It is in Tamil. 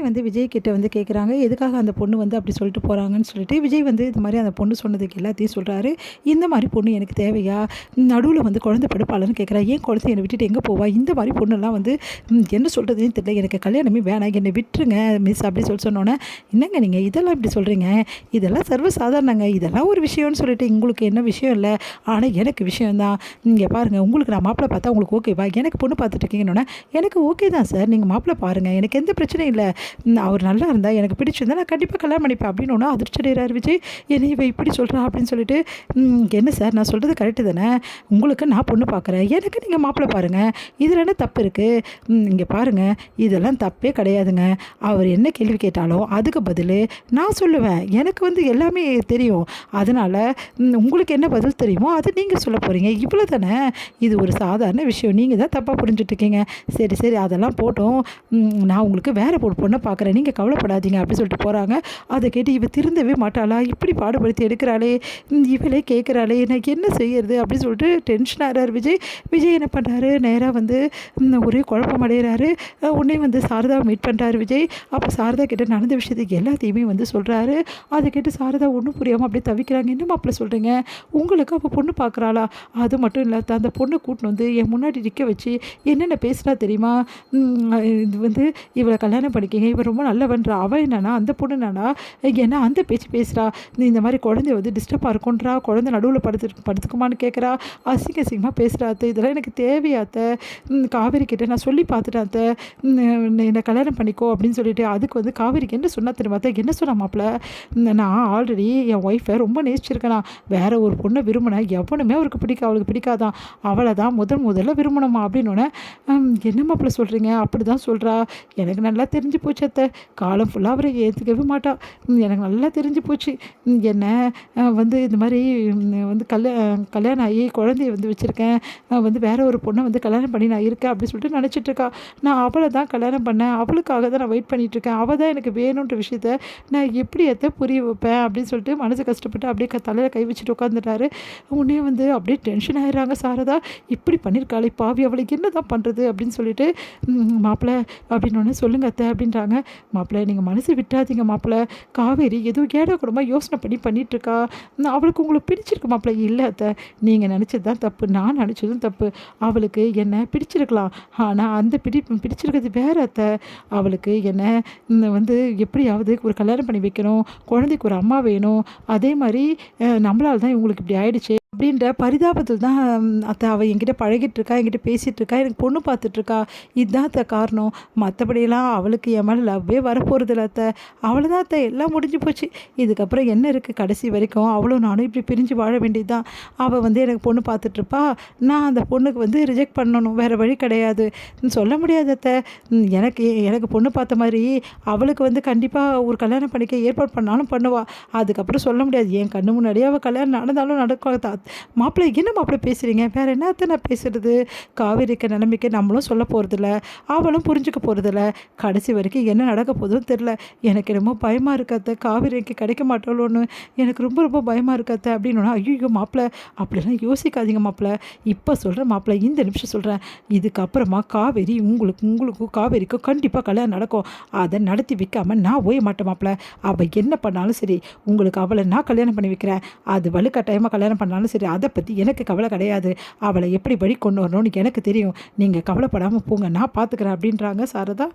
வந்து விஜய் கிட்ட வந்து கேட்குறாங்க, எதுக்காக அந்த பொண்ணு வந்து அப்படி சொல்லிட்டு போகிறாங்கன்னு சொல்லிட்டு, விஜய் வந்து இது மாதிரி அந்த பொண்ணு சொன்னதுக்கு எல்லாத்தையும் சொல்கிறாரு. இந்த மாதிரி பொண்ணு எனக்கு தேவையா? நடுவில் வந்து குழந்தை படுப்பாளன்னு கேட்குறா. ஏன் குழந்தை என்னை விட்டுட்டு எங்கே போவா? இந்த மாதிரி பொண்ணெல்லாம் வந்து என்ன சொல்கிறதுன்னு தெரியல. எனக்கு கல்யாணமே வேணாம், என்னை விட்டுருங்க மிஸ் அப்படி சொன்னோன்னே, என்னங்க நீங்கள் இதெல்லாம் இப்படி சொல்கிறீங்க? இதெல்லாம் சர்வசாதாரணங்க, இதெல்லாம் ஒரு விஷயம்னு சொல்லிட்டு உங்களுக்கு என்ன விஷயம் இல்லை, ஆனால் எனக்கு விஷயம் தான். இங்கே பாருங்கள், உங்களுக்கு நான் மாப்பிள்ளை பார்த்தா உங்களுக்கு ஓகேவா? எனக்கு பொண்ணு பார்த்துட்டு இருக்கீங்கன்னொன்னே, எனக்கு ஓகே தான் சார், நீங்கள் மாப்பிள்ளை பாருங்கள், எனக்கு எந்த பிரச்சனையும் இல்லை, அவர் நல்லா இருந்தால் எனக்கு பிடிச்சிருந்தா நான் கண்டிப்பாக கல்யாணம் பண்ணிப்பேன் அப்படின்னு ஒன்று அதிர்ச்சி அடைகிறார் விஜய். என்னை இவ இப்படி சொல்கிறா அப்படின்னு சொல்லிட்டு, என்ன சார் நான் சொல்கிறது கரெக்டு தானே? உங்களுக்கு நான் பொண்ணு பார்க்குறேன், எனக்கு நீங்கள் மாப்பிள்ளை பாருங்கள், இதில் என்ன தப்பு இருக்குது? இங்கே பாருங்கள், இதெல்லாம் தப்பே கிடையாதுங்க. அவர் என்ன கேள்வி கேட்டாலும் அதுக்கு பதில் நான் சொல்லுவேன். எனக்கு வந்து எல்லாமே தெரியும். அதனால் உங்களுக்கு என்ன பதில் தெரியுமோ அது நீங்கள் சொல்ல போகிறீங்க, இவ்வளோ தானே. இது ஒரு சாதாரண விஷயம், நீங்கள் தான் தப்பாக புரிஞ்சுட்ருக்கீங்க. சரி சரி அதெல்லாம் போட்டோம், நான் உங்களுக்கு வேறு பொண்ணை பார்க்குறேன், நீங்கள் கவலைப்படாதீங்க அப்படி சொல்லிட்டு போகிறாங்க. அதை கேட்டு இவ திருந்தவே மாட்டாளா? இப்படி பாடுபடுத்தி எடுக்கிறாளே, இவளே கேட்குறாளே, எனக்கு என்ன செய்யறது அப்படின்னு சொல்லிட்டு டென்ஷன் ஆகிறார் விஜய். விஜய் என்ன பண்ணுறாரு, நேராக வந்து ஒரே குழப்பம் அடைகிறாரு. உடனே வந்து சாரதாவை மீட் பண்ணுறாரு விஜய். அப்போ சாரதா கிட்ட நடந்த விஷயத்துக்கு எல்லாத்தையுமே வந்து சொல்கிறாரு. அதை கேட்டு சாரதா ஒன்றும் புரியாமல் அப்படியே தவிக்கிறாங்க. என்ன மாப்பிள்ள சொல்கிறீங்க? உங்களுக்கு அப்போ பொண்ணு பார்க்குறாளா? அது மட்டும் இல்லாத அந்த பொண்ணை கூட்டின்னு வந்து என் முன்னாடி நிற்க வச்சு என்னென்ன பேசுகிறா தெரியுமா? இது வந்து இவளை கல்யாணம் பண்ணிக்கிங்க, இவன் ரொம்ப நல்லவன்றா. அவள் என்னன்னா அந்த பொண்ணு என்னன்னா ஏன்னா அந்த பேச்சு பேசுகிறா, இந்த மாதிரி குழந்தைய வந்து டிஸ்டர்பாக இருக்குன்றா, குழந்தை நடுவில் படுத்துக்குமான்னு கேட்குறா, அசிங்கமாக பேசுகிறா. அத்தை இதெல்லாம் எனக்கு தேவையாத்த, காவேரி கிட்டே நான் சொல்லி பார்த்துட்டேன் அத்தை, என்னை கல்யாணம் பண்ணிக்கோ அப்படின்னு சொல்லிட்டு. அதுக்கு வந்து காவேரிக்கு என்ன சொன்னா தெரியுமா அத்தை? என்ன சொன்னா மாப்பிள்ள, நான் ஆல்ரெடி என் ஒய்ஃபை ரொம்ப நேசிச்சிருக்கேனா, வேற ஒரு பொண்ணை விரும்பினேன், எவனுமே அவளுக்கு பிடிக்காதான், அவளை தான் முதல்ல விரும்பணுமா அப்படின்னோடனே, என்ன மாப்பிள்ள சொல்கிறீங்க? அப்படி தான் சொல்கிறா, எனக்கு நல்லா தெரிஞ்சு போச்சு அத்தை, காலம் ஃபுல்லாக அவரை ஏற்றுக்கவே மாட்டா, எனக்கு நல்லா தெரிஞ்சு போச்சு. என்ன வந்து இந்த மாதிரி வந்து கல்யாணம் ஆகி குழந்தைய வந்து வச்சுருக்கேன், வந்து வேற ஒரு பொண்ணை வந்து கல்யாணம் பண்ணி நான் இருக்கேன் அப்படின்னு சொல்லிட்டு நினச்சிட்ருக்கா. நான் அவளை தான் கல்யாணம் பண்ணேன், அவளுக்காக தான் நான் வெயிட் பண்ணிகிட்ருக்கேன், அவள் தான் எனக்கு வேணுன்ற விஷயத்த நான் எப்படி எத்த புரிய வைப்பேன் அப்படின்னு சொல்லிட்டு மனசு கஷ்டப்பட்டு அப்படியே தலையில் கை வச்சுட்டு உட்காந்துட்டாரு. உடனே வந்து அப்படியே டென்ஷன் ஆகிடுறாங்க சாரதா. இப்படி பண்ணியிருக்காளே பாவி, அவளுக்கு என்ன தான் பண்ணுறது அப்படின்னு சொல்லிட்டு, மாப்பிள்ளை அப்படின்னோடனே சொல்லுங்க அத்தை அப்படின்றாங்க. மாப்பிள்ளை நீங்கள் மனசு விட்டாதீங்க மாப்பிள்ளை, காவேரி ஏதோ ஏடா கூடமா யோசனை பண்ணிட்டுருக்கா, அவளுக்கு உங்களுக்கு பிடிச்சிருக்கு மாப்பிள்ளை. இல்லை அத்தை, நீங்கள் நினச்சது தான் தப்பு, நான் நினச்சதும் தப்பு. அவளுக்கு என்ன பிடிச்சிருக்கலாம், ஆனால் அந்த பிடிச்சிருக்கிறது வேறு அத்தை. அவளுக்கு என்ன வந்து எப்படியாவது ஒரு கல்யாணம் பண்ணி வைக்கணும், குழந்தைக்கு ஒரு அம்மா வேணும், அதே மாதிரி நம்மளால தான் இவங்களுக்கு இப்படி ஆயிடுச்சு அப்படின்ற பரிதாபத்தில் தான் அத்தை அவள் என்கிட்ட பழகிட்டுருக்கா, என்கிட்ட பேசிகிட்ருக்கா, எனக்கு பொண்ணு பார்த்துட்ருக்கா. இதுதான் அத்தை காரணம். மற்றபடியெல்லாம் அவளுக்கு என் மேலே லவ்வே வரப்போகிறதில்ல அத்தை. அவ்வளோதான் அத்தை, எல்லாம் முடிஞ்சு போச்சு. இதுக்கப்புறம் என்ன இருக்குது? கடைசி வரைக்கும் அவளும் நானும் இப்படி பிரிஞ்சு வாழ வேண்டியது தான். அவள் வந்து எனக்கு பொண்ணு பார்த்துட்ருப்பா, நான் அந்த பொண்ணுக்கு வந்து ரிஜெக்ட் பண்ணணும், வேறு வழி கிடையாது. சொல்ல முடியாது அத்தை, எனக்கு பொண்ணு பார்த்த மாதிரி அவளுக்கு வந்து கண்டிப்பாக ஒரு கல்யாணம் பண்ணிக்க ஏற்பாடு பண்ணாலும் பண்ணுவாள். அதுக்கப்புறம் சொல்ல முடியாது, என் கண்ணு முன்னாடியே அவள் கல்யாணம் நடந்தாலும் நடக்கும். மாப்பிள்ளை என்ன மாப்பிள்ளை பேசுகிறீங்க? வேறு என்னத்தை நான் பேசுகிறது? காவேரிக்க நிலைமைக்கு நம்மளும் சொல்ல போகிறதில்ல, அவளும் புரிஞ்சுக்க போகிறதில்ல. கடைசி வரைக்கும் என்ன நடக்க போதும் தெரில. எனக்கு ரொம்ப பயமாக இருக்காத்த, காவேரிக்கு கிடைக்க மாட்டாளோன்னு எனக்கு ரொம்ப பயமாக இருக்காத்த அப்படின்னா, ஐயோ மாப்பிள்ளை அப்படிலாம் யோசிக்காதீங்க மாப்பிள்ளை, இப்போ சொல்கிறேன் மாப்பிள்ளை, இந்த நிமிஷம் சொல்கிறேன், இதுக்கப்புறமா காவேரி உங்களுக்கும் காவேரிக்கும் கண்டிப்பாக கல்யாணம் நடக்கும். அதை நடத்தி வைக்காமல் நான் ஓய மாட்டேன் மாப்பிள்ளை. அவள் என்ன பண்ணாலும் சரி, உங்களுக்கு அவளை நான் கல்யாணம் பண்ணி வைக்கிறேன். அது வலுக்கட்டாயமாக கல்யாணம் பண்ணாலும் சரி, அதை பற்றி எனக்கு கவலை கிடையாது. அவளை எப்படி வழி கொண்டு வரணும்னு எனக்கு தெரியும். நீங்கள் கவலைப்படாமல் போங்க, நான் பார்த்துக்கிறேன் அப்படின்றாங்க சாரதா.